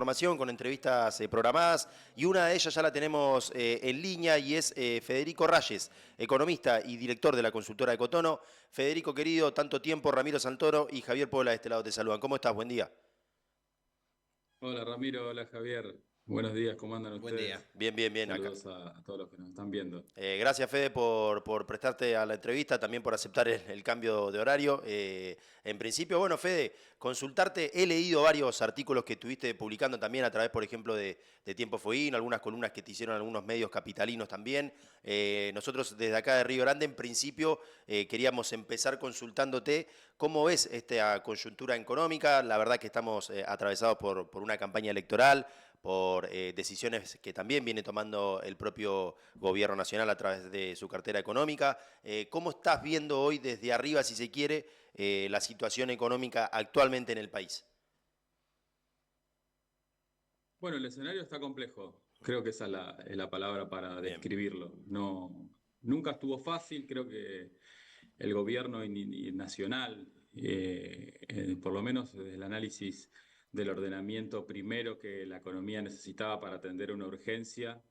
Información con entrevistas programadas y una de ellas ya la tenemos en línea y es Federico Rayes, economista y director de la consultora Ecotono. Federico querido, tanto tiempo, Ramiro Santoro y Javier Puebla de este lado te saludan. ¿Cómo estás? Buen día. Hola Ramiro, hola Javier. Buenos días, ¿cómo andan Buen día. ustedes? Bien, bien, bien acá. Saludos a todos los que nos están viendo. Gracias, Fede, por prestarte a la entrevista, también por aceptar el cambio de horario. En principio, bueno, Fede, consultarte, he leído varios artículos que estuviste publicando también a través, por ejemplo, de Tiempo Fueguín, algunas columnas que te hicieron algunos medios capitalinos también. Nosotros desde acá de Río Grande, en principio, queríamos empezar consultándote cómo ves esta coyuntura económica. La verdad que estamos atravesados por una campaña electoral, por decisiones que también viene tomando el propio gobierno nacional a través de su cartera económica. ¿Cómo estás viendo hoy desde arriba, si se quiere, la situación económica actualmente en el país? Bueno, el escenario está complejo. Creo que esa es la palabra para Bien. describirlo. No, nunca estuvo fácil. Creo que el gobierno y nacional, por lo menos desde el análisis del ordenamiento primero que la economía necesitaba para atender una urgencia,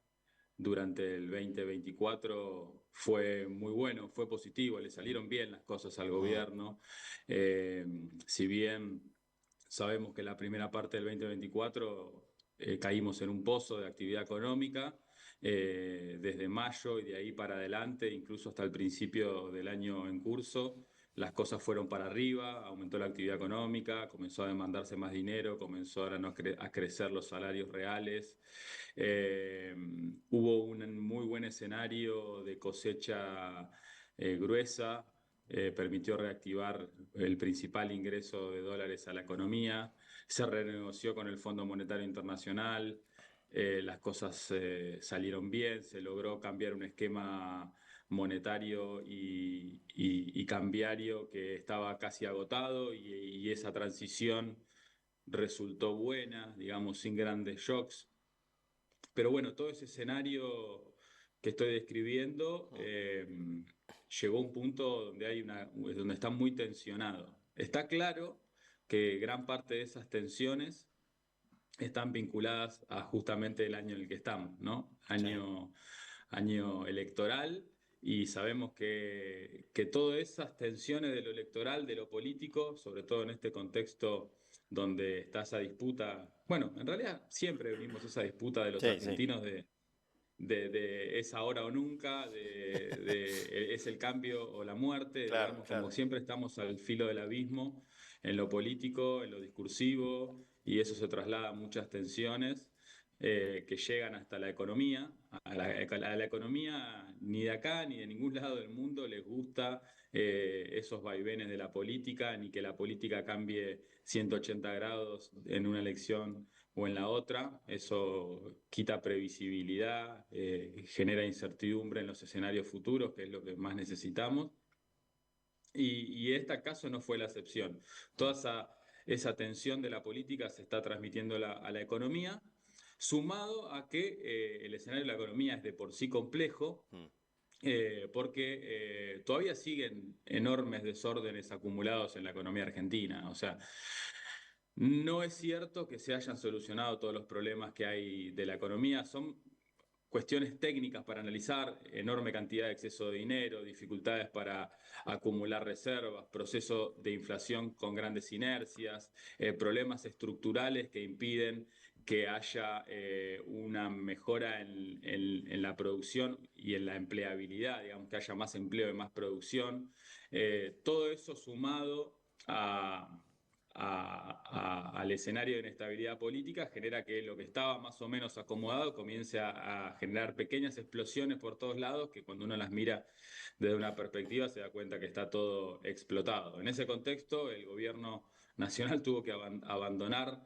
durante el 2024 fue muy bueno, fue positivo, le salieron bien las cosas al Mm. gobierno. Eh, si bien sabemos que la primera parte del 2024 caímos en un pozo de actividad económica, desde mayo y de ahí para adelante, incluso hasta el principio del año en curso. Las cosas fueron para arriba, aumentó la actividad económica, comenzó a demandarse más dinero, comenzaron a crecer los salarios reales. Eh, Hubo un muy buen escenario de cosecha gruesa, permitió reactivar el principal ingreso de dólares a la economía, se renegoció con el Fondo Monetario Internacional, las cosas salieron bien, se logró cambiar un esquema monetario y cambiario que estaba casi agotado y esa transición resultó buena, digamos, sin grandes shocks. Pero bueno, todo ese escenario que estoy describiendo llegó a un punto donde donde está muy tensionado. Está claro que gran parte de esas tensiones están vinculadas a justamente el año en el que estamos, ¿no? Sí. Año electoral, y sabemos que todas esas tensiones de lo electoral, de lo político, sobre todo en este contexto donde está esa disputa, bueno, en realidad siempre vimos esa disputa de los Sí, sí. argentinos de es ahora o nunca, es el cambio o la muerte, Claro, digamos, claro. como siempre estamos al filo del abismo en lo político, en lo discursivo, y eso se traslada a muchas tensiones que llegan hasta la economía. A la economía ni de acá ni de ningún lado del mundo les gusta esos vaivenes de la política, ni que la política cambie 180 grados en una elección o en la otra. Eso quita previsibilidad, genera incertidumbre en los escenarios futuros, que es lo que más necesitamos. Y este caso no fue la excepción. Toda esa tensión de la política se está transmitiendo a la economía, sumado a que el escenario de la economía es de por sí complejo, Mm. porque todavía siguen enormes desórdenes acumulados en la economía argentina. O sea, no es cierto que se hayan solucionado todos los problemas que hay de la economía. Son cuestiones técnicas para analizar, enorme cantidad de exceso de dinero, dificultades para acumular reservas, proceso de inflación con grandes inercias, problemas estructurales que impiden que haya una mejora en la producción y en la empleabilidad, digamos, que haya más empleo y más producción. Todo eso sumado al escenario de inestabilidad política genera que lo que estaba más o menos acomodado comience a generar pequeñas explosiones por todos lados que cuando uno las mira desde una perspectiva se da cuenta que está todo explotado. En ese contexto, el gobierno nacional tuvo que abandonar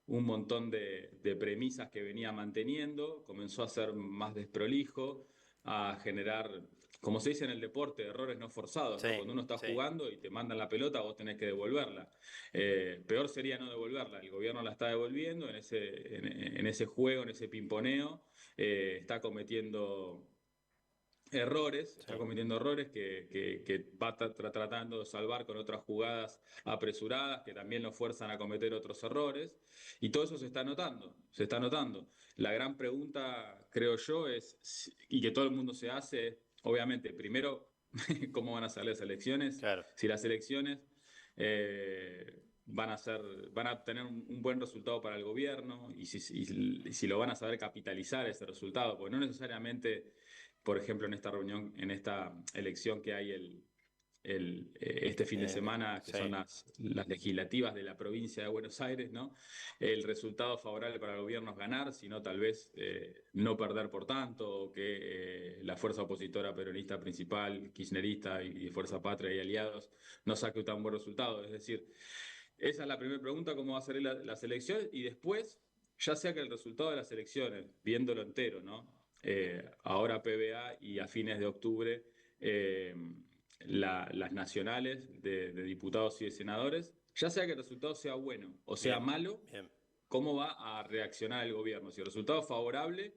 un montón de premisas que venía manteniendo, comenzó a ser más desprolijo, a generar, como se dice en el deporte, errores no forzados, ¿no? Sí, Cuando uno está sí. jugando y te mandan la pelota, vos tenés que devolverla. Peor sería no devolverla. El gobierno la está devolviendo en ese juego, en ese pimponeo, está cometiendo errores, Sí, está cometiendo errores que va tratando de salvar con otras jugadas apresuradas que también lo fuerzan a cometer otros errores. Y todo eso se está notando, se está notando. La gran pregunta, creo yo, es, y que todo el mundo se hace, obviamente, primero, ¿cómo van a salir las elecciones? claro. Si las elecciones van a ser, van a tener un buen resultado para el gobierno y si lo van a saber capitalizar ese resultado, porque no necesariamente, por ejemplo, en esta reunión, en esta elección que hay este fin de semana, que Sí, son las legislativas de la provincia de Buenos Aires, ¿no? El resultado favorable para el gobierno es ganar, sino tal vez no perder por tanto, o que la fuerza opositora peronista principal, kirchnerista y Fuerza Patria y aliados no saque un tan buen resultado. Es decir, esa es la primera pregunta, cómo va a ser las elecciones, y después, ya sea que el resultado de las elecciones, viéndolo entero, ¿no? Ahora PBA y a fines de octubre eh, las nacionales de diputados y de senadores, ya sea que el resultado sea bueno o sea bien, malo, bien. ¿cómo va a reaccionar el gobierno? Si el resultado es favorable,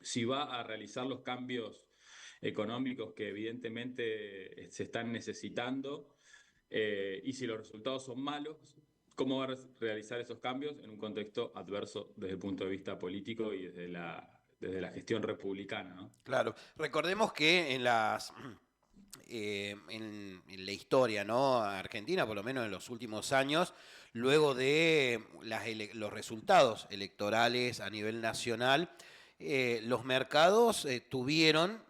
si va a realizar los cambios económicos que evidentemente se están necesitando, y si los resultados son malos, ¿cómo va a realizar esos cambios en un contexto adverso desde el punto de vista político y desde la gestión republicana, ¿no? Claro, recordemos que en la historia, ¿no? Argentina, por lo menos en los últimos años, luego de los resultados electorales a nivel nacional, los mercados tuvieron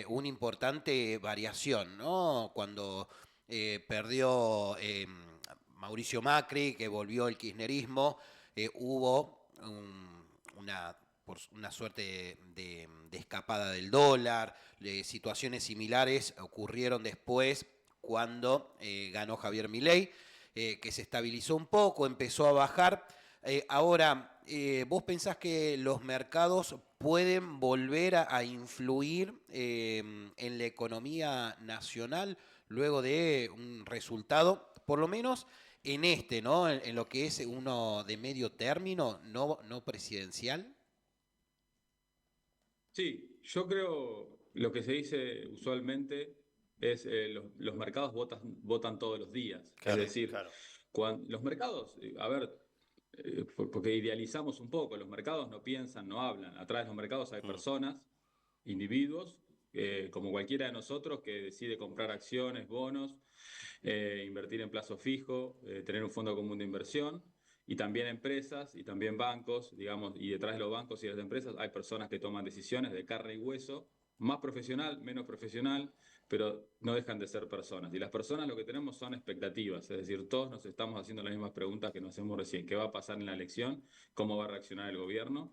una importante variación, ¿no? Cuando perdió Mauricio Macri, que volvió el kirchnerismo, hubo una suerte de escapada del dólar. Situaciones similares ocurrieron después cuando ganó Javier Milei, que se estabilizó un poco, empezó a bajar. Ahora, ¿vos pensás que los mercados pueden volver a influir en la economía nacional luego de un resultado, por lo menos en este, ¿no? En lo que es uno de medio término, no presidencial? Sí, yo creo lo que se dice usualmente es los mercados votan todos los días. Es Claro, decir, claro. cuando, los mercados, a ver, porque idealizamos un poco, los mercados no piensan, no hablan. Atrás de los mercados hay Mm, personas, individuos, como cualquiera de nosotros que decide comprar acciones, bonos, invertir en plazo fijo, tener un fondo común de inversión, y también empresas y también bancos, digamos, y detrás de los bancos y de las empresas hay personas que toman decisiones de carne y hueso, más profesional, menos profesional, pero no dejan de ser personas. Y las personas lo que tenemos son expectativas, es decir, todos nos estamos haciendo las mismas preguntas que nos hacemos recién. ¿Qué va a pasar en la elección? ¿Cómo va a reaccionar el gobierno?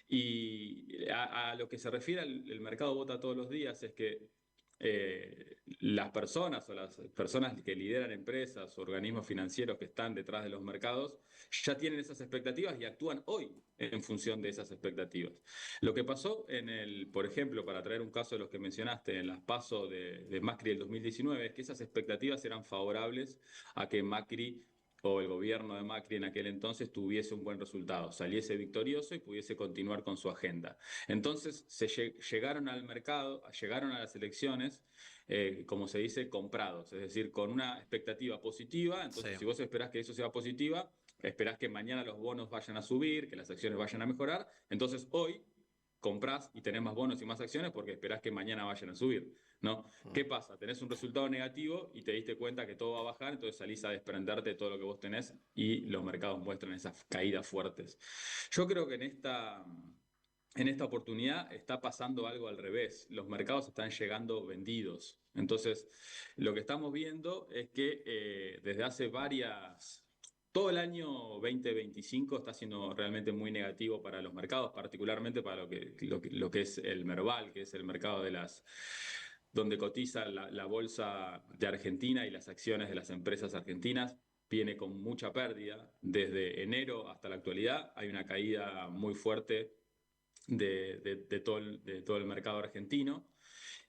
Y a lo que se refiere el mercado vota todos los días es que las personas o las personas que lideran empresas, organismos financieros que están detrás de los mercados, ya tienen esas expectativas y actúan hoy en función de esas expectativas. Lo que pasó por ejemplo, para traer un caso de los que mencionaste, en las PASO de Macri del 2019, es que esas expectativas eran favorables a que Macri o el gobierno de Macri en aquel entonces tuviese un buen resultado, saliese victorioso y pudiese continuar con su agenda. Entonces llegaron al mercado, llegaron a las elecciones, como se dice, comprados, es decir, con una expectativa positiva. Sí. Entonces, si vos esperás que eso sea positiva, esperás que mañana los bonos vayan a subir, que las acciones vayan a mejorar. Entonces, hoy comprás y tenés más bonos y más acciones porque esperás que mañana vayan a subir, ¿no? mm. ¿Qué pasa? Tenés un resultado negativo y te diste cuenta que todo va a bajar, entonces salís a desprenderte de todo lo que vos tenés y los mercados muestran esas caídas fuertes. Yo creo que en esta oportunidad está pasando algo al revés. Los mercados están llegando vendidos. Entonces, lo que estamos viendo es que desde hace todo el año 2025 está siendo realmente muy negativo para los mercados, particularmente para lo que es el Merval, que es el mercado donde cotiza la bolsa de Argentina y las acciones de las empresas argentinas. Viene con mucha pérdida. Desde enero hasta la actualidad hay una caída muy fuerte de todo el mercado argentino.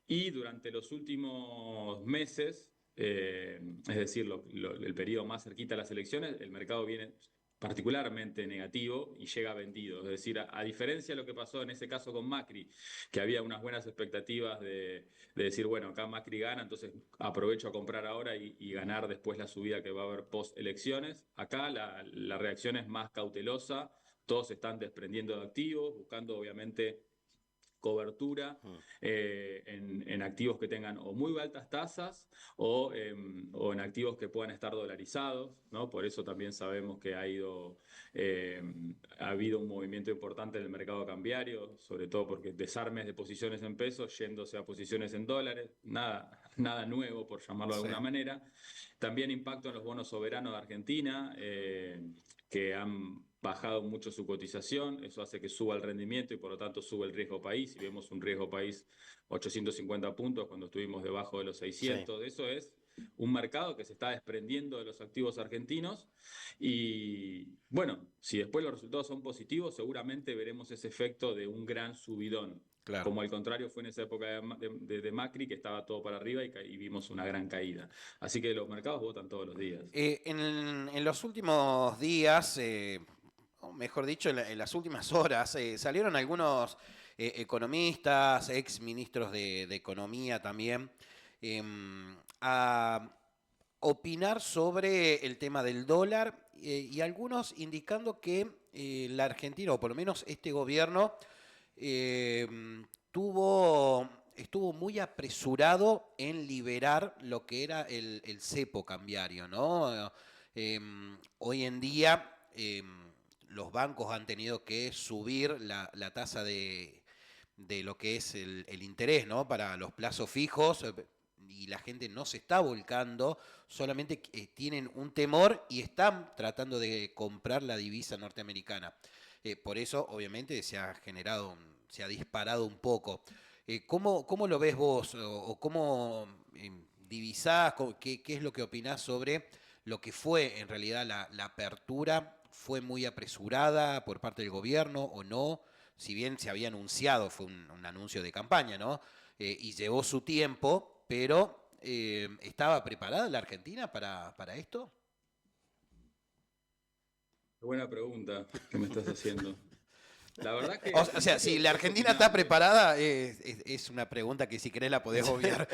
Y durante los últimos meses, es decir, el periodo más cerquita a las elecciones, el mercado viene particularmente negativo y llega vendido. Es decir, a diferencia de lo que pasó en ese caso con Macri, que había unas buenas expectativas de decir, bueno, acá Macri gana, entonces aprovecho a comprar ahora y ganar después la subida que va a haber post elecciones. Acá la reacción es más cautelosa, todos se están desprendiendo de activos, buscando obviamente cobertura Mm. en activos que tengan o muy altas tasas o en activos que puedan estar dolarizados, ¿no? Por eso también sabemos que eh, ha habido un movimiento importante en el mercado cambiario, sobre todo porque desarmes de posiciones en pesos yéndose a posiciones en dólares, nada nuevo por llamarlo de Sí. alguna manera. También impacto en los bonos soberanos de Argentina, que han bajado mucho su cotización, eso hace que suba el rendimiento y por lo tanto sube el riesgo país. Si vemos un riesgo país 850 puntos cuando estuvimos debajo de los Sí. 600, eso es un mercado que se está desprendiendo de los activos argentinos y bueno, si después los resultados son positivos, seguramente veremos ese efecto de un gran subidón. Claro. Como al contrario fue en esa época de Macri, que estaba todo para arriba y vimos una gran caída. Así que los mercados votan todos los días. En los últimos días, o mejor dicho, en las últimas horas, salieron algunos economistas, ex ministros de Economía también, a opinar sobre el tema del dólar y algunos indicando que la Argentina, o por lo menos este gobierno, eh, estuvo muy apresurado en liberar lo que era el cepo cambiario, ¿no? Hoy en día los bancos han tenido que subir la tasa de lo que es el interés, ¿no? Para los plazos fijos. Y la gente no se está volcando, solamente tienen un temor y están tratando de comprar la divisa norteamericana. Por eso, obviamente, se ha disparado un poco. ¿Cómo lo ves vos o cómo divisás, qué es lo que opinás sobre lo que fue en realidad la apertura? ¿Fue muy apresurada por parte del gobierno o no? Si bien se había anunciado, fue un anuncio de campaña, ¿no? Y llevó su tiempo, pero ¿estaba preparada la Argentina para esto? Buena pregunta que me estás haciendo. La verdad O, que o sea, mucho si de la esto es Argentina está opinable. preparada, es una pregunta que si querés la podés obviar,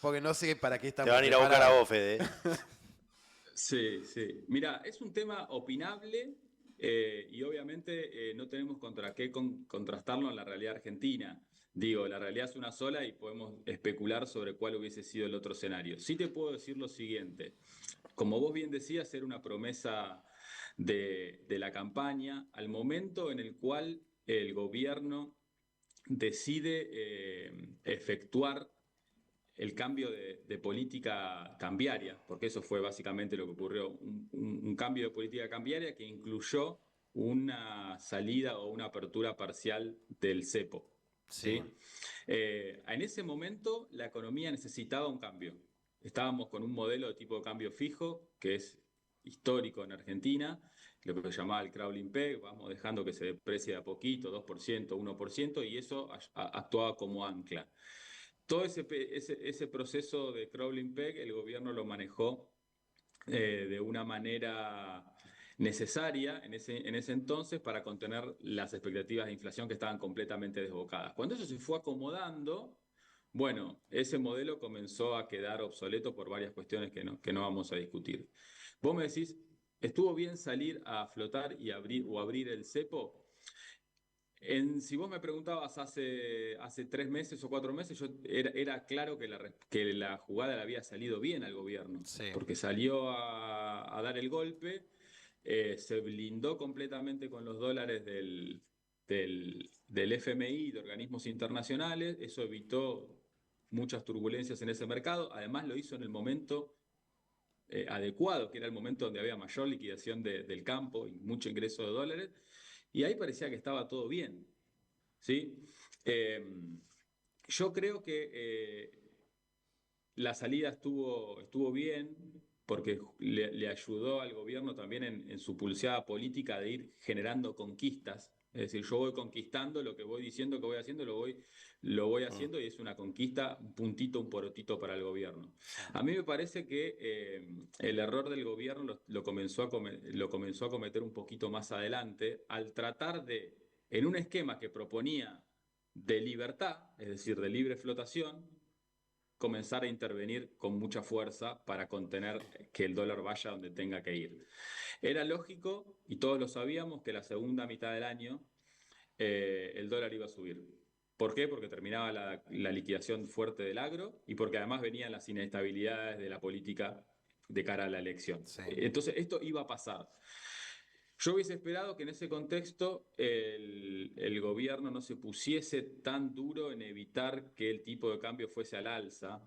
porque no sé para qué Te estamos van a ir a buscar a preparados. vos, Fede. Sí, sí. Mira, es un tema opinable y obviamente no tenemos contra qué contrastarlo en la realidad argentina. Digo, la realidad es una sola y podemos especular sobre cuál hubiese sido el otro escenario. Sí te puedo decir lo siguiente. Como vos bien decías, era una promesa de la campaña al momento en el cual el gobierno decide efectuar el cambio de política cambiaria, porque eso fue básicamente lo que ocurrió, un cambio de política cambiaria que incluyó una salida o una apertura parcial del cepo. Sí, ¿Sí? En ese momento la economía necesitaba un cambio. Estábamos con un modelo de tipo de cambio fijo, que es histórico en Argentina, lo que se llamaba el crawling peg, vamos dejando que se deprecie de a poquito, 2%, 1%, y eso actuaba como ancla. Todo ese proceso de crawling peg, el gobierno lo manejó de una manera necesaria en ese entonces para contener las expectativas de inflación que estaban completamente desbocadas. Cuando eso se fue acomodando, bueno, ese modelo comenzó a quedar obsoleto por varias cuestiones que no vamos a discutir. Vos me decís, ¿estuvo bien salir a flotar y abrir el cepo? Si vos me preguntabas hace 3 meses o 4 meses, era claro que la jugada le había salido bien al gobierno, sí. porque salió a dar el golpe, se blindó completamente con los dólares del FMI, de organismos internacionales, eso evitó muchas turbulencias en ese mercado, además lo hizo en el momento adecuado, que era el momento donde había mayor liquidación del campo y mucho ingreso de dólares, y ahí parecía que estaba todo bien. ¿Sí? Eh, yo creo que la salida estuvo bien porque le ayudó al gobierno también en su pulseada política de ir generando conquistas Es decir, yo voy conquistando lo que voy diciendo que voy haciendo, lo voy Mm, haciendo y es una conquista, un puntito, un porotito para el gobierno. sí, A mí me parece que el error del gobierno lo comenzó a cometer un poquito más adelante al tratar de, en un esquema que proponía de libertad, es decir, de libre flotación, comenzar a intervenir con mucha fuerza para contener que el dólar vaya donde tenga que ir. Era lógico, y todos lo sabíamos, que la segunda mitad del año el dólar iba a subir. ¿Por qué? Porque terminaba la liquidación fuerte del agro y porque además venían las inestabilidades de la política de cara a la elección. sí, Entonces, esto iba a pasar. Yo hubiese esperado que en ese contexto el gobierno no se pusiese tan duro en evitar que el tipo de cambio fuese al alza.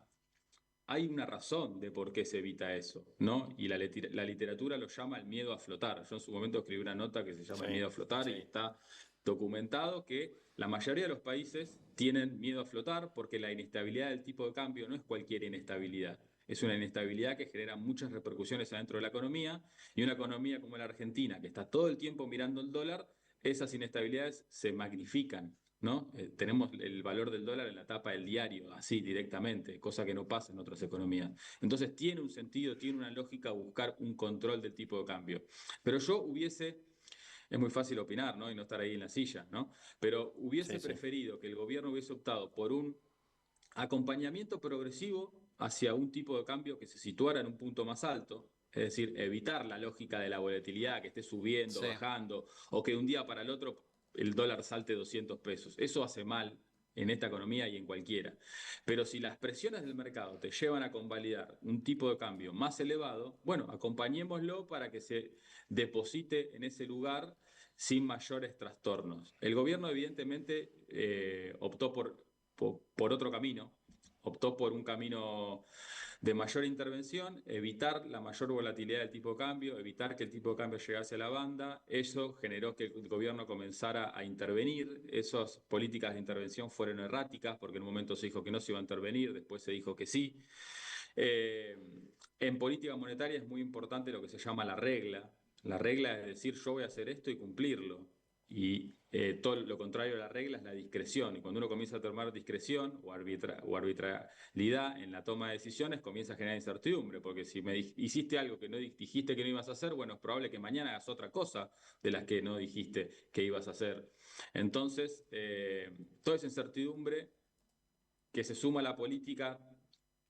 Hay una razón de por qué se evita eso, ¿no? Y la literatura lo llama el miedo a flotar. Yo en su momento escribí una nota que se llama El sí, miedo a flotar y sí, está documentado que la mayoría de los países tienen miedo a flotar porque la inestabilidad del tipo de cambio no es cualquier inestabilidad. Es una inestabilidad que genera muchas repercusiones adentro de la economía y una economía como la Argentina, que está todo el tiempo mirando el dólar, esas inestabilidades se magnifican. ¿No? Tenemos el valor del dólar en la tapa del diario, así directamente, cosa que no pasa en otras economías. Entonces tiene un sentido, tiene una lógica buscar un control del tipo de cambio. Pero yo hubiese, es muy fácil opinar, ¿no? Y no estar ahí en la silla, ¿no? Pero sí, hubiese sí, preferido que el gobierno hubiese optado por un acompañamiento progresivo hacia un tipo de cambio que se situara en un punto más alto, es decir, evitar la lógica de la volatilidad, que esté subiendo, sí, bajando, o que de un día para el otro el dólar salte 200 pesos. Eso hace mal en esta economía y en cualquiera. Pero si las presiones del mercado te llevan a convalidar un tipo de cambio más elevado, bueno, acompañémoslo para que se deposite en ese lugar sin mayores trastornos. El gobierno evidentemente optó por otro camino, optó por un camino de mayor intervención, evitar la mayor volatilidad del tipo de cambio, evitar que el tipo de cambio llegase a la banda. Eso generó que el gobierno comenzara a intervenir. Esas políticas de intervención fueron erráticas porque en un momento se dijo que no se iba a intervenir, después se dijo que sí. Eh, en política monetaria es muy importante lo que se llama la regla. La regla es decir, yo voy a hacer esto y cumplirlo. Y todo lo contrario a la regla es la discreción. Y cuando uno comienza a tomar discreción o arbitrariedad en la toma de decisiones, comienza a generar incertidumbre. Porque si hiciste algo que no dijiste que no ibas a hacer, bueno, es probable que mañana hagas otra cosa de las que no dijiste que ibas a hacer. Entonces, toda esa incertidumbre que se suma a la política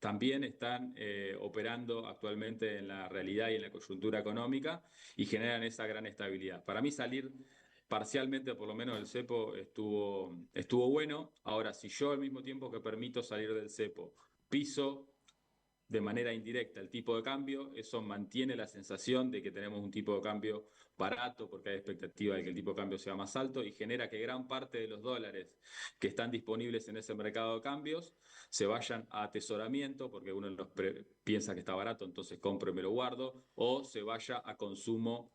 también están operando actualmente en la realidad y en la coyuntura económica y generan esa gran estabilidad. Para mí salir parcialmente, por lo menos del cepo, estuvo bueno. Ahora, si yo al mismo tiempo que permito salir del cepo, piso de manera indirecta el tipo de cambio, eso mantiene la sensación de que tenemos un tipo de cambio barato porque hay expectativa de que el tipo de cambio sea más alto y genera que gran parte de los dólares que están disponibles en ese mercado de cambios se vayan a atesoramiento porque uno piensa que está barato, entonces compro y me lo guardo, o se vaya a consumo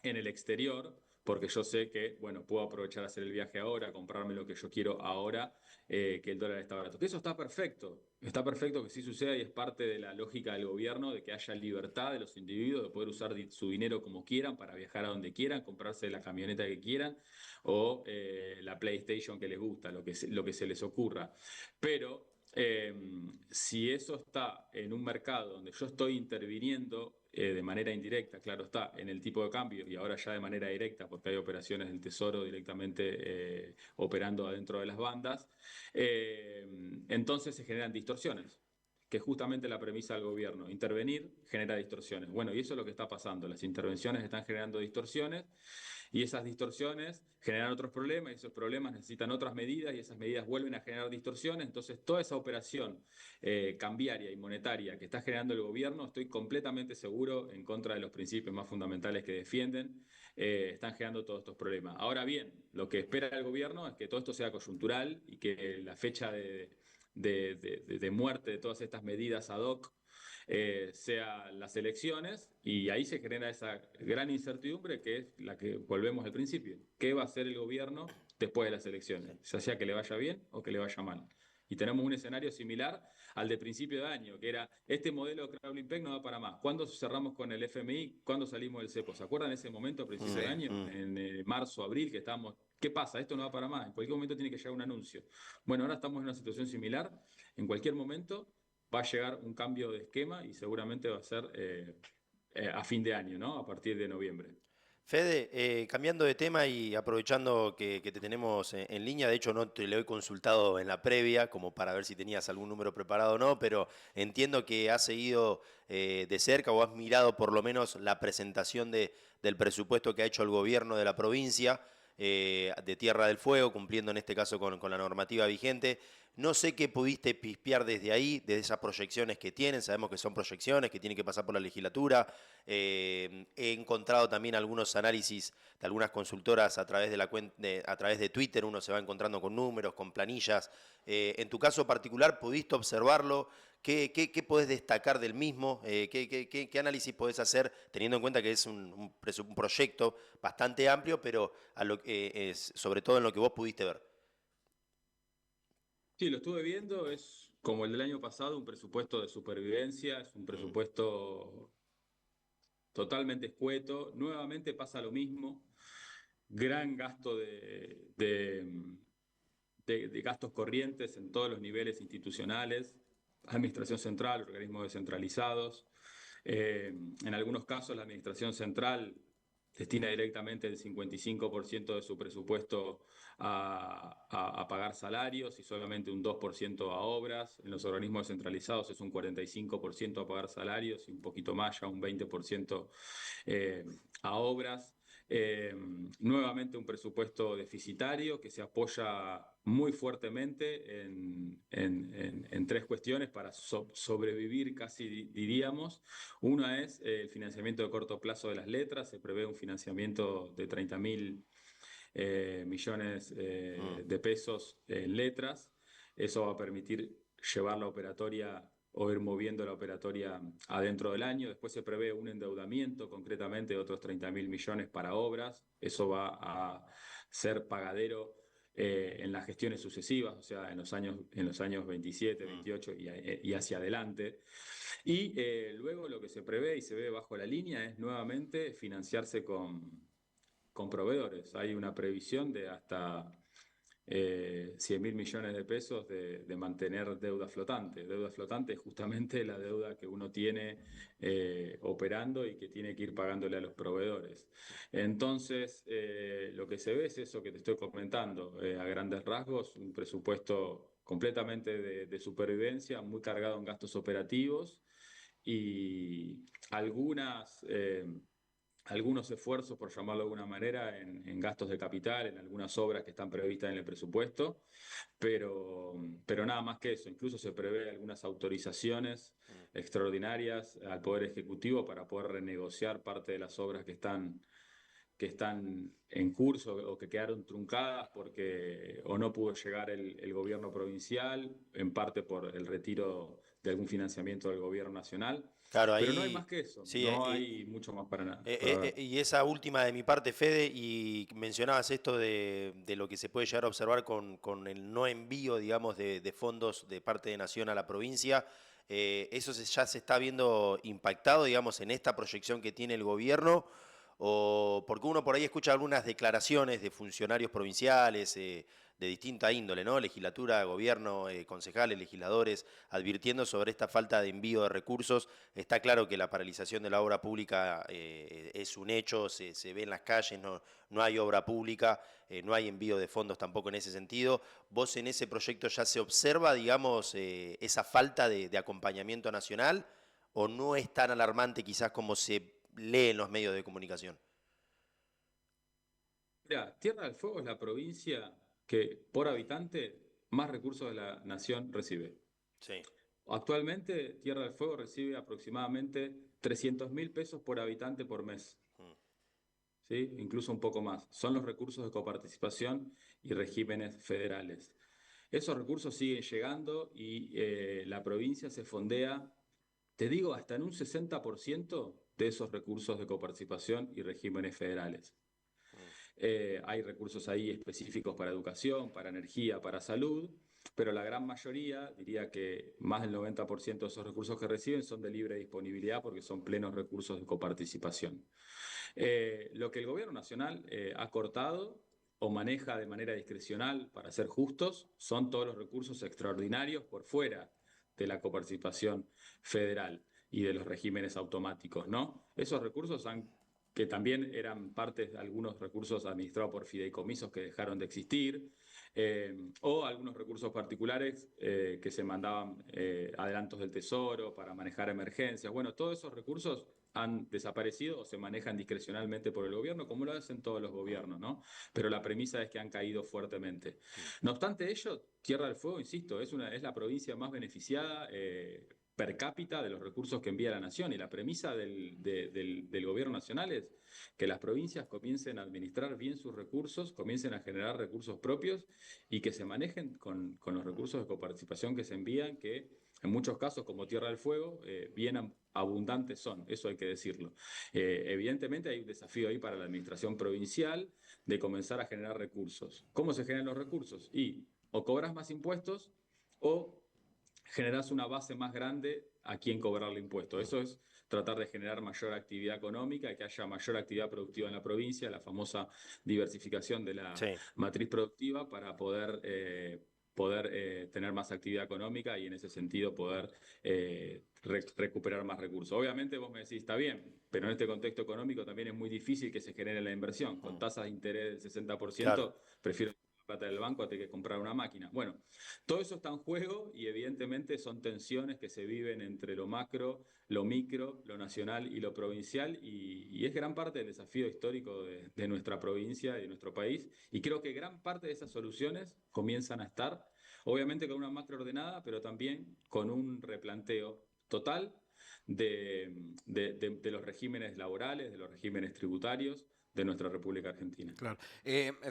en el exterior, porque yo sé que, bueno, puedo aprovechar a hacer el viaje ahora, comprarme lo que yo quiero ahora, que el dólar está barato. Que eso está perfecto que sí suceda y es parte de la lógica del gobierno, de que haya libertad de los individuos, de poder usar su dinero como quieran, para viajar a donde quieran, comprarse la camioneta que quieran o la PlayStation que les gusta, lo que se les ocurra. Pero si eso está en un mercado donde yo estoy interviniendo de manera indirecta, claro está, en el tipo de cambio y ahora ya de manera directa, porque hay operaciones del Tesoro directamente operando adentro de las bandas, entonces se generan distorsiones, que es justamente la premisa del gobierno. Intervenir genera distorsiones. Bueno, y eso es lo que está pasando. Las intervenciones están generando distorsiones y esas distorsiones generan otros problemas y esos problemas necesitan otras medidas y esas medidas vuelven a generar distorsiones. Entonces, toda esa operación cambiaria y monetaria que está generando el gobierno, estoy completamente seguro en contra de los principios más fundamentales que defienden, están generando todos estos problemas. Ahora bien, lo que espera el gobierno es que todo esto sea coyuntural y que la fecha de muerte de todas estas medidas ad hoc sean las elecciones y ahí se genera esa gran incertidumbre que es la que volvemos al principio. ¿Qué va a hacer el gobierno después de las elecciones? Ya sea que le vaya bien o que le vaya mal. Y tenemos un escenario similar al de principio de año, que era este modelo de Crowley Peck no da para más. ¿Cuándo cerramos con el FMI? ¿Cuándo salimos del cepo? ¿Se acuerdan de ese momento a principio sí, de año? mm, En marzo, abril, que estábamos ¿Qué pasa? Esto no va para más. En cualquier momento tiene que llegar un anuncio. Bueno, ahora estamos en una situación similar. En cualquier momento va a llegar un cambio de esquema y seguramente va a ser a fin de año, ¿no? A partir de noviembre. Fede, cambiando de tema y aprovechando que te tenemos en línea, de hecho no te lo he consultado en la previa como para ver si tenías algún número preparado o no, pero entiendo que has seguido de cerca o has mirado por lo menos la presentación del presupuesto que ha hecho el gobierno de la provincia de Tierra del Fuego, cumpliendo en este caso con la normativa vigente. No sé qué pudiste pispear desde ahí, desde esas proyecciones que tienen, sabemos que son proyecciones, que tienen que pasar por la legislatura. He encontrado también algunos análisis de algunas consultoras a través a través de Twitter, uno se va encontrando con números, con planillas. En tu caso particular, ¿pudiste observarlo? ¿Qué podés destacar del mismo? ¿Qué análisis podés hacer teniendo en cuenta que es un proyecto bastante amplio, pero sobre todo en lo que vos pudiste ver? Sí, lo estuve viendo, es como el del año pasado, un presupuesto de supervivencia, es un Mm, presupuesto totalmente escueto. Nuevamente pasa lo mismo, gran gasto de gastos corrientes en todos los niveles institucionales, administración central, organismos descentralizados. En algunos casos la administración central destina directamente el 55% de su presupuesto a pagar salarios y solamente un 2% a obras. En los organismos descentralizados es un 45% a pagar salarios y un poquito más, ya un 20% eh, a obras. Eh, Nuevamente un presupuesto deficitario que se apoya muy fuertemente en tres cuestiones para sobrevivir, casi diríamos. Una es el financiamiento de corto plazo de las letras. Se prevé un financiamiento de 30.000 millones mm. de pesos en letras. Eso va a permitir llevar la operatoria o ir moviendo la operatoria adentro del año. Después se prevé un endeudamiento concretamente de otros 30.000 millones para obras. Eso va a ser pagadero en las gestiones sucesivas, o sea, en los años 27, Mm. 28 y hacia adelante. Y luego lo que se prevé y se ve bajo la línea es nuevamente financiarse con proveedores. Hay una previsión de hasta 100.000 millones de pesos de mantener deuda flotante. Deuda flotante es justamente la deuda que uno tiene operando y que tiene que ir pagándole a los proveedores. Entonces, lo que se ve es eso que te estoy comentando, a grandes rasgos, un presupuesto completamente de supervivencia, muy cargado en gastos operativos y algunas algunos esfuerzos, por llamarlo de alguna manera, en gastos de capital, en algunas obras que están previstas en el presupuesto, pero nada más que eso. Incluso se prevé algunas autorizaciones extraordinarias al Poder Ejecutivo para poder renegociar parte de las obras que están en curso o que quedaron truncadas porque o no pudo llegar el gobierno provincial, en parte por el retiro de algún financiamiento del gobierno nacional. Claro, Pero no hay más ahí que eso, sí. no hay mucho más para nada, para ver. Y esa última de mi parte, Fede, y mencionabas esto de lo que se puede llegar a observar con el no envío, digamos, de fondos de parte de Nación a la provincia. ¿Eso ya se está viendo impactado, digamos, en esta proyección que tiene el gobierno? O porque uno por ahí escucha algunas declaraciones de funcionarios provinciales de distinta índole, ¿no? Legislatura, gobierno, concejales, legisladores, advirtiendo sobre esta falta de envío de recursos. Está claro que la paralización de la obra pública es un hecho, se ve en las calles, no hay obra pública, no hay envío de fondos tampoco en ese sentido. ¿Vos en ese proyecto ya se observa, digamos, esa falta de acompañamiento nacional o no es tan alarmante quizás como se lee en los medios de comunicación? Mira, Tierra del Fuego es la provincia que por habitante más recursos de la nación recibe. Sí. Actualmente, Tierra del Fuego recibe aproximadamente 300.000 pesos por habitante por mes, Mm. ¿sí? Incluso un poco más. Son los recursos de coparticipación y regímenes federales. Esos recursos siguen llegando y la provincia se fondea, te digo, hasta en un 60% de esos recursos de coparticipación y regímenes federales. Mm. Hay recursos ahí específicos para educación, para energía, para salud, pero la gran mayoría, diría que más del 90% de esos recursos que reciben son de libre disponibilidad porque son plenos recursos de coparticipación. Lo que el gobierno nacional ha cortado o maneja de manera discrecional, para ser justos, son todos los recursos extraordinarios por fuera de la coparticipación federal y de los regímenes automáticos, ¿no? Esos recursos que también eran parte de algunos recursos administrados por fideicomisos que dejaron de existir, o algunos recursos particulares que se mandaban adelantos del Tesoro para manejar emergencias. Bueno, todos esos recursos han desaparecido o se manejan discrecionalmente por el gobierno, como lo hacen todos los gobiernos, ¿no? Pero la premisa es que han caído fuertemente. No obstante ello, Tierra del Fuego, insisto, es la provincia más beneficiada per cápita de los recursos que envía la nación. Y la premisa del gobierno nacional es que las provincias comiencen a administrar bien sus recursos, comiencen a generar recursos propios y que se manejen con los recursos de coparticipación que se envían, que en muchos casos, como Tierra del Fuego, bien abundantes son, eso hay que decirlo. Evidentemente hay un desafío ahí para la administración provincial de comenzar a generar recursos. ¿Cómo se generan los recursos? Y o cobras más impuestos o generás una base más grande a quien cobrarle impuestos. Eso es tratar de generar mayor actividad económica, que haya mayor actividad productiva en la provincia, la famosa diversificación de la Sí. matriz productiva para poder tener más actividad económica y en ese sentido poder recuperar más recursos. Obviamente vos me decís, está bien, pero en este contexto económico también es muy difícil que se genere la inversión. Con tasas de interés del 60%, Claro. prefiero plata del banco a tener que comprar una máquina. Bueno, todo eso está en juego y evidentemente son tensiones que se viven entre lo macro, lo micro, lo nacional y lo provincial y es gran parte del desafío histórico de nuestra provincia y de nuestro país y creo que gran parte de esas soluciones comienzan a estar, obviamente con una macro ordenada, pero también con un replanteo total de los regímenes laborales, de los regímenes tributarios de nuestra República Argentina. Claro.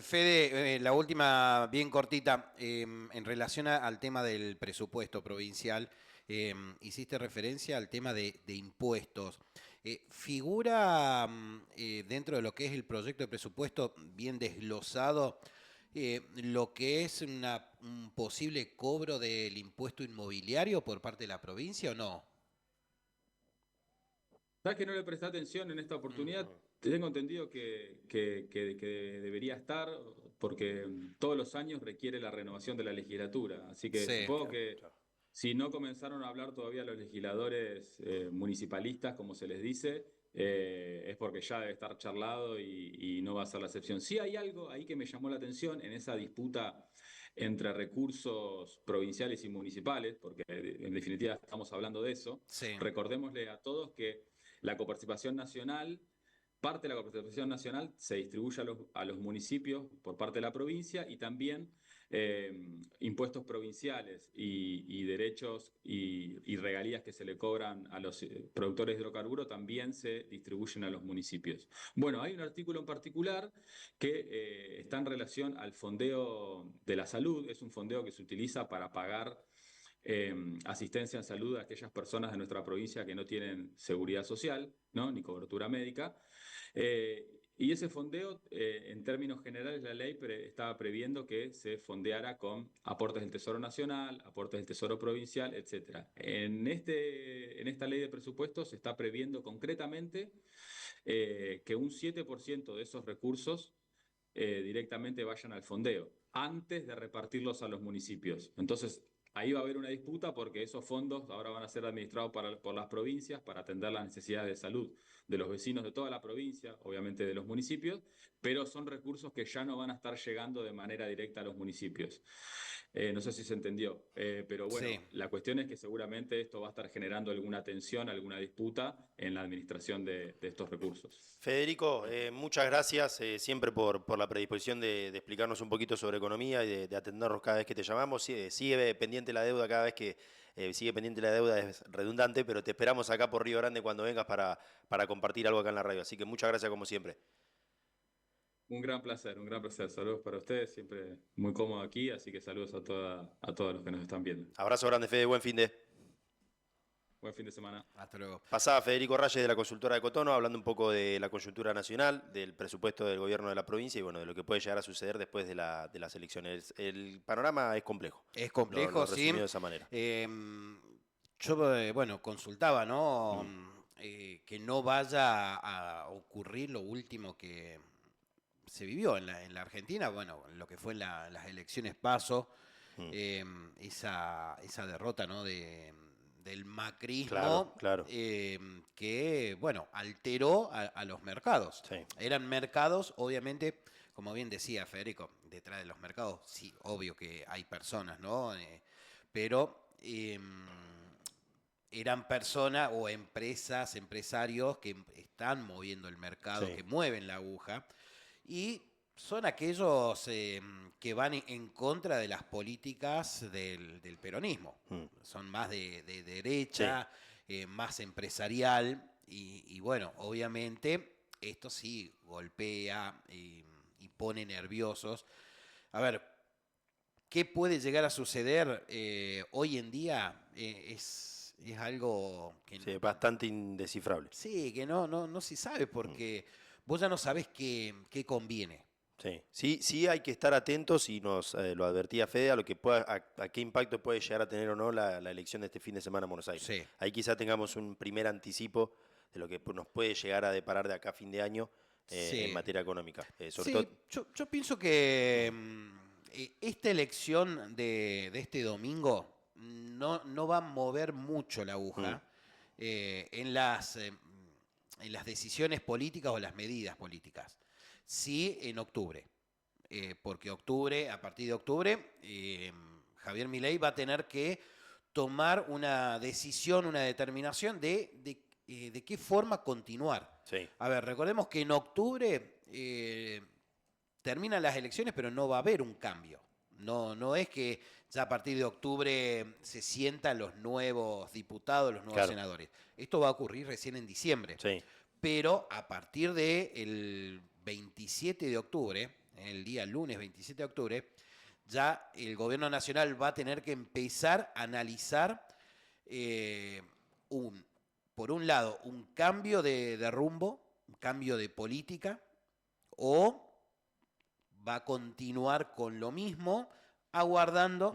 Fede, la última bien cortita, en relación al tema del presupuesto provincial, hiciste referencia al tema de impuestos. ¿Figura dentro de lo que es el proyecto de presupuesto bien desglosado lo que es un posible cobro del impuesto inmobiliario por parte de la provincia o no? ¿Sabes que no le presté atención en esta oportunidad? Ujú. Tengo entendido que debería estar porque todos los años requiere la renovación de la legislatura. Así que Sí. supongo Claro, que claro. si no comenzaron a hablar todavía los legisladores municipalistas, como se les dice, es porque ya debe estar charlado y no va a ser la excepción. Sí hay algo ahí que me llamó la atención en esa disputa entre recursos provinciales y municipales, porque en definitiva estamos hablando de eso. Sí. Recordémosle a todos que la coparticipación nacional, parte de la coparticipación nacional se distribuye a los municipios por parte de la provincia y también impuestos provinciales y derechos y regalías que se le cobran a los productores de hidrocarburos también se distribuyen a los municipios. Bueno, hay un artículo en particular que está en relación al fondeo de la salud, es un fondeo que se utiliza para pagar asistencia en salud a aquellas personas de nuestra provincia que no tienen seguridad social, ¿no? Ni cobertura médica. Y ese fondeo, en términos generales, la ley estaba previendo que se fondeara con aportes del Tesoro Nacional, aportes del Tesoro Provincial, etcétera. En esta ley de presupuestos se está previendo concretamente que un 7% de esos recursos directamente vayan al fondeo, antes de repartirlos a los municipios. Entonces, ahí va a haber una disputa porque esos fondos ahora van a ser administrados por las provincias para atender las necesidades de salud de los vecinos de toda la provincia, obviamente de los municipios, pero son recursos que ya no van a estar llegando de manera directa a los municipios. No sé si se entendió, pero Sí. bueno, la cuestión es que seguramente esto va a estar generando alguna tensión, alguna disputa en la administración de estos recursos. Federico, muchas gracias siempre por la predisposición de explicarnos un poquito sobre economía y de atendernos cada vez que te llamamos. Sigue pendiente la deuda cada vez que sigue pendiente la deuda, es redundante, pero te esperamos acá por Río Grande cuando vengas para compartir algo acá en la radio. Así que muchas gracias como siempre. Un gran placer, un gran placer. Saludos para ustedes, siempre muy cómodo aquí, así que saludos a todos los que nos están viendo. Abrazo grande, Fede, buen fin de. Buen fin de semana. Hasta luego. Pasaba Federico Reyes de la consultora de Cotono, hablando un poco de la coyuntura nacional, del presupuesto del gobierno de la provincia y bueno, de lo que puede llegar a suceder después de las elecciones. El panorama es complejo. Es Lo complejo, sí. resumido de esa manera. Yo, bueno, consultaba, ¿no? Que no vaya a ocurrir lo último se vivió en la Argentina, bueno, lo que fue en las elecciones PASO, esa derrota, ¿no? Del macrismo, Claro. que, bueno, alteró a los mercados. Sí. Eran mercados, obviamente, como bien decía Federico, detrás de los mercados, sí, obvio que hay personas, ¿no? Pero eran personas o empresas, empresarios que están moviendo el mercado, Sí. que mueven la aguja, y son aquellos que van en contra de las políticas del peronismo. Son más de derecha, más empresarial, y bueno, obviamente esto sí golpea y pone nerviosos. A ver, ¿qué puede llegar a suceder hoy en día? Es algo que Sí, bastante indescifrable. sí, que no se sabe porque vos ya no sabés qué conviene. Sí hay que estar atentos y nos lo advertía Fede a lo que pueda, a qué impacto puede llegar a tener o no la elección de este fin de semana en Buenos Aires. Sí. Ahí quizá tengamos un primer anticipo de lo que nos puede llegar a deparar de acá a fin de año Sí. en materia económica. Sobre Sí, todo, yo pienso que esta elección de este domingo no va a mover mucho la aguja en las decisiones políticas o las medidas políticas. Sí, en octubre. Porque a partir de octubre, Javier Milei va a tener que tomar una decisión, una determinación de qué forma continuar. sí. A ver, recordemos que en octubre terminan las elecciones, pero no va a haber un cambio. No es que ya a partir de octubre se sientan los nuevos diputados, los nuevos Claro. senadores. Esto va a ocurrir recién en diciembre. Sí. Pero a partir del 27 de octubre, el día lunes 27 de octubre, ya el gobierno nacional va a tener que empezar a analizar por un lado, un cambio de rumbo, un cambio de política, o va a continuar con lo mismo, aguardando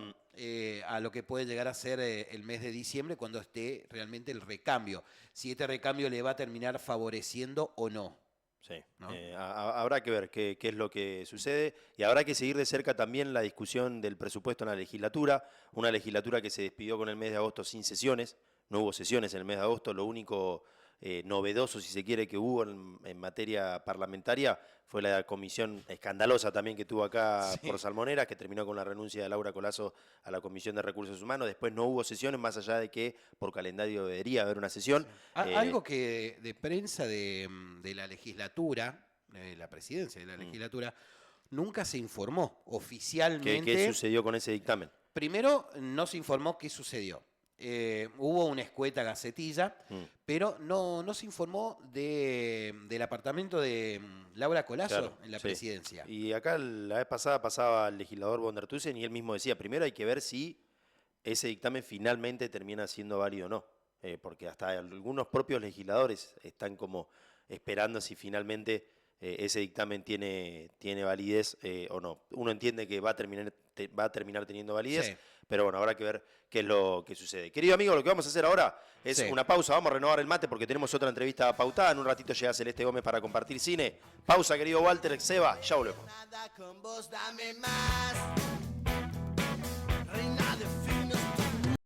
a lo que puede llegar a ser el mes de diciembre, cuando esté realmente el recambio. Si este recambio le va a terminar favoreciendo o no. Sí, ¿no? Habrá que ver qué es lo que sucede y habrá que seguir de cerca también la discusión del presupuesto en la legislatura, una legislatura que se despidió con el mes de agosto sin sesiones, no hubo sesiones en el mes de agosto, lo único novedoso, si se quiere, que hubo en materia parlamentaria fue la comisión escandalosa también que tuvo acá por Salmoneras, que terminó con la renuncia de Laura Colazo a la Comisión de Recursos Humanos. Después no hubo sesiones, más allá de que por calendario debería haber una sesión. Algo que de prensa de la legislatura, de la presidencia de la legislatura, nunca se informó oficialmente. ¿Qué sucedió con ese dictamen? Primero, no se informó qué sucedió. Hubo una escueta gacetilla, pero no se informó del apartamento de Laura Colazo en la presidencia. Y acá la vez pasada pasaba el legislador Bondertusen y él mismo decía, primero hay que ver si ese dictamen finalmente termina siendo válido o no, porque hasta algunos propios legisladores están como esperando si finalmente ese dictamen tiene validez o no. Uno entiende que va a terminar teniendo validez, Sí. pero bueno, habrá que ver qué es lo que sucede. Querido amigo, lo que vamos a hacer ahora es una pausa. Vamos a renovar el mate porque tenemos otra entrevista pautada. En un ratito llega Celeste Gómez para compartir cine. Pausa, querido Walter, Seba, ya volvemos. Nada con vos, dame más. Reina de